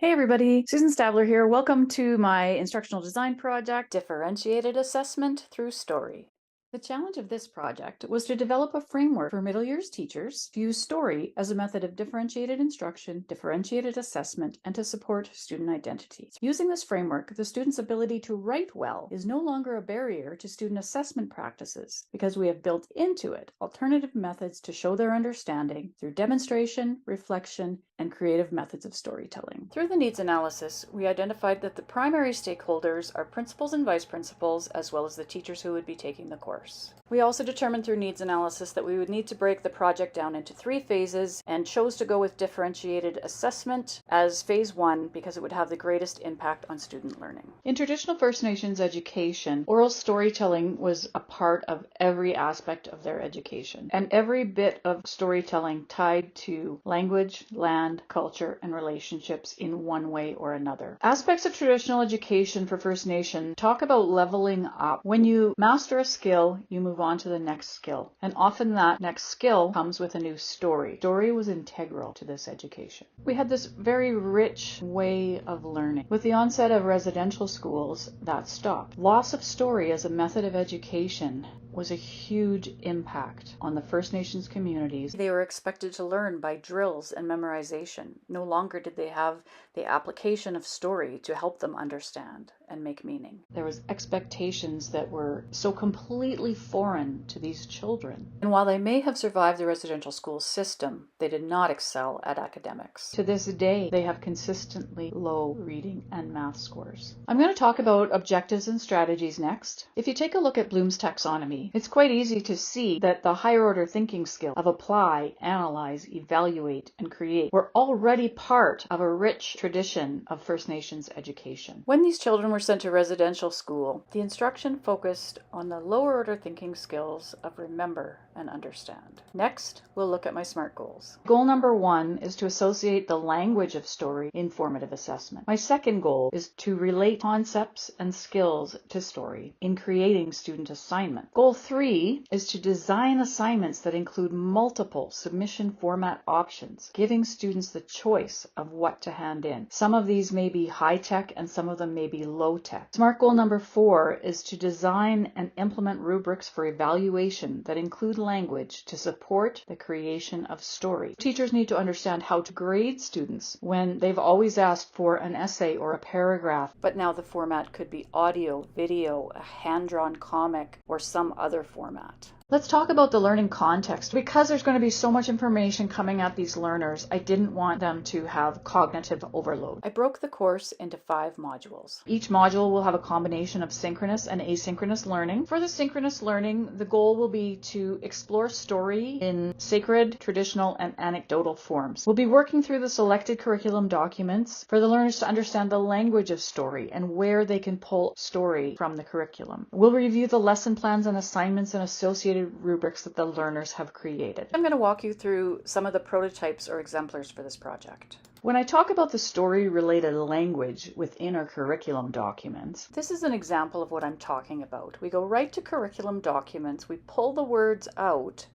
Hey everybody, SStabbler here. Welcome to my instructional design project, Differentiated Assessment Through Story. The challenge of this project was to develop a framework for middle years teachers to use story as a method of differentiated instruction, differentiated assessment, and to support student identity. Using this framework, the student's ability to write well is no longer a barrier to student assessment practices because we have built into it alternative methods to show their understanding through demonstration, reflection, and creative methods of storytelling. Through the needs analysis, we identified that the primary stakeholders are principals and vice principals, as well as the teachers who would be taking the course. We also determined through needs analysis that we would need to break the project down into 3 phases and chose to go with differentiated assessment as phase 1 because it would have the greatest impact on student learning. In traditional First Nations education, oral storytelling was a part of every aspect of their education, and every bit of storytelling tied to language, land, culture, and relationships in one way or another. Aspects of traditional education for First Nation talk about leveling up. When you master a skill, you move on to the next skill, and often that next skill comes with a new story. Story was integral to this education. We had this very rich way of learning. With the onset of residential schools, that stopped. Loss of story as a method of education was a huge impact on the First Nations communities. They were expected to learn by drills and memorization. No longer did they have the application of story to help them understand and make meaning. There was expectations that were so completely foreign to these children. And while they may have survived the residential school system, they did not excel at academics. To this day, they have consistently low reading and math scores. I'm going to talk about objectives and strategies next. If you take a look at Bloom's taxonomy, it's quite easy to see that the higher order thinking skill of apply, analyze, evaluate, and create were already part of a rich tradition of First Nations education. When these children were sent to residential school, the instruction focused on the lower order thinking skills of remember and understand. Next, we'll look at my SMART goals. Goal number 1 is to associate the language of story in formative assessment. My second goal is to relate concepts and skills to story in creating student assignment. Goal 3 is to design assignments that include multiple submission format options, giving students the choice of what to hand in. Some of these may be high-tech and some of them may be low-tech. SMART goal number 4 is to design and implement rubrics for evaluation that include language to support the creation of story. Teachers need to understand how to grade students when they've always asked for an essay or a paragraph, but now the format could be audio, video, a hand-drawn comic, or some other format. Let's talk about the learning context. Because there's going to be so much information coming at these learners, I didn't want them to have cognitive overload. I broke the course into 5 modules. Each module will have a combination of synchronous and asynchronous learning. For the synchronous learning, the goal will be to explore story in sacred, traditional, and anecdotal forms. We'll be working through the selected curriculum documents for the learners to understand the language of story and where they can pull story from the curriculum. We'll review the lesson plans and assignments and associated rubrics that the learners have created. I'm going to walk you through some of the prototypes or exemplars for this project. When I talk about the story-related language within our curriculum documents, this is an example of what I'm talking about. We go right to curriculum documents, we pull the words out,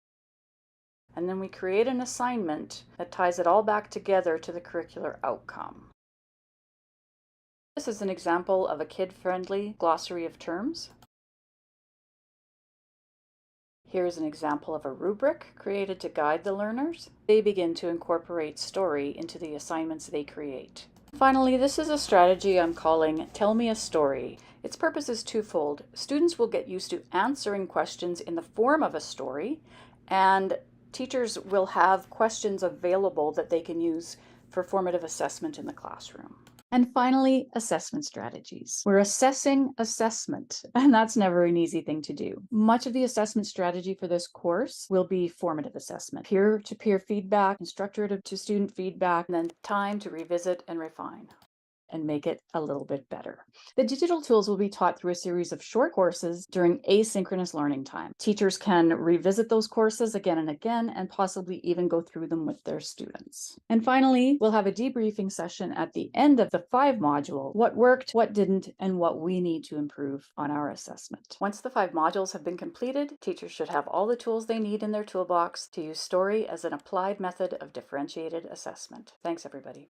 and then we create an assignment that ties it all back together to the curricular outcome. This is an example of a kid-friendly glossary of terms. Here's an example of a rubric created to guide the learners. They begin to incorporate story into the assignments they create. Finally, this is a strategy I'm calling Tell Me a Story. Its purpose is twofold. Students will get used to answering questions in the form of a story, and teachers will have questions available that they can use for formative assessment in the classroom. And finally, assessment strategies. We're assessing assessment, and that's never an easy thing to do. Much of the assessment strategy for this course will be formative assessment, peer-to-peer feedback, instructor-to-student feedback, and then time to revisit and refine and make it a little bit better. The digital tools will be taught through a series of short courses during asynchronous learning time. Teachers can revisit those courses again and again, and possibly even go through them with their students. And finally, we'll have a debriefing session at the end of the 5 module, what worked, what didn't, and what we need to improve on our assessment. Once the 5 modules have been completed, teachers should have all the tools they need in their toolbox to use story as an applied method of differentiated assessment. Thanks, everybody.